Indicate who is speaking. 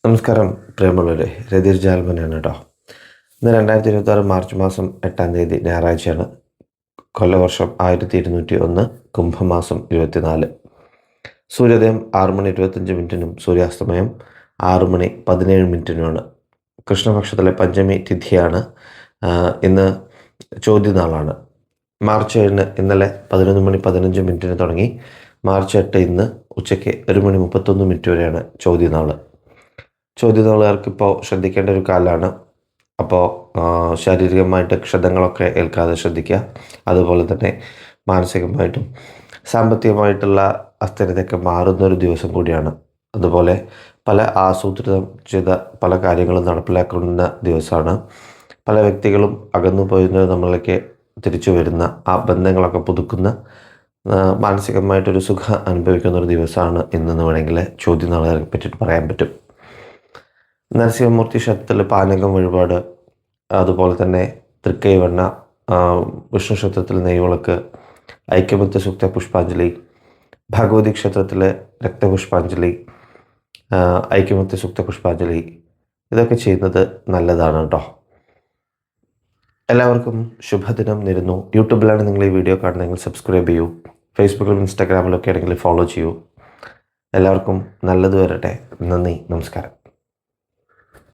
Speaker 1: നമസ്കാരം പ്രിയമുള്ളവരെ, രതീർ ജാൽമനാണ് കേട്ടോ. ഇന്ന് 2026 മാർച്ച് മാസം 8-ാം തീയതി ഞായറാഴ്ചയാണ്. കൊല്ലവർഷം 1201, കുംഭമാസം 24. സൂര്യോദയം 6:25 സൂര്യാസ്തമയം 6:17 കൃഷ്ണപക്ഷത്തിലെ പഞ്ചമി തിഥിയാണ്. ഇന്ന് ചോദ്യനാളാണ്. മാർച്ച് 7 ഇന്നലെ 11:15 തുടങ്ങി. മാർച്ച് 8 ഇന്ന് ഉച്ചയ്ക്ക് 1:31 വരെയാണ് ചോദ്യനാൾ. ചോദ്യനാളുകാർക്കിപ്പോൾ ശ്രദ്ധിക്കേണ്ട ഒരു കാലമാണ്. അപ്പോൾ ശാരീരികമായിട്ട് ക്ഷതങ്ങളൊക്കെ ഏൽക്കാതെ ശ്രദ്ധിക്കുക. അതുപോലെ തന്നെ മാനസികമായിട്ടും സാമ്പത്തികമായിട്ടുള്ള അസ്ഥിരതയൊക്കെ മാറുന്നൊരു ദിവസം കൂടിയാണ്. അതുപോലെ പല ആസൂത്രിതം ചെയ്ത പല കാര്യങ്ങളും നടപ്പിലാക്കുന്ന ദിവസമാണ്. പല വ്യക്തികളും അകന്നു പോയിരുന്നത് നമ്മളിലേക്ക് തിരിച്ചു വരുന്ന, ആ ബന്ധങ്ങളൊക്കെ പുതുക്കുന്ന, മാനസികമായിട്ടൊരു സുഖം അനുഭവിക്കുന്നൊരു ദിവസമാണ് ഇന്നെന്ന് വേണമെങ്കിൽ ചോദ്യനാളുകാരെ പറ്റിയിട്ട് പറയാൻ പറ്റും. നരസിംഹമൂർത്തി ക്ഷേത്രത്തിൽ പാനകം വഴിപാട്, അതുപോലെ തന്നെ തൃക്കൈവണ്ണ, വിഷ്ണു ക്ഷേത്രത്തിൽ നെയ്വിളക്ക്, ഐക്യമത്യ സൂക്ത പുഷ്പാഞ്ജലി, ഭഗവതി ക്ഷേത്രത്തിലെ രക്തപുഷ്പാഞ്ജലി, ഐക്യമത്യ സൂക്ത പുഷ്പാഞ്ജലി, ഇതൊക്കെ ചെയ്യുന്നത് നല്ലതാണ് കേട്ടോ. എല്ലാവർക്കും ശുഭദിനം നേരുന്നു. യൂട്യൂബിലാണ് നിങ്ങൾ ഈ വീഡിയോ കാണുന്നതെങ്കിൽ സബ്സ്ക്രൈബ് ചെയ്യൂ. ഫേസ്ബുക്കിലും ഇൻസ്റ്റാഗ്രാമിലൊക്കെ ആണെങ്കിൽ ഫോളോ ചെയ്യൂ. എല്ലാവർക്കും നല്ലത് വരട്ടെ. നന്ദി, നമസ്കാരം.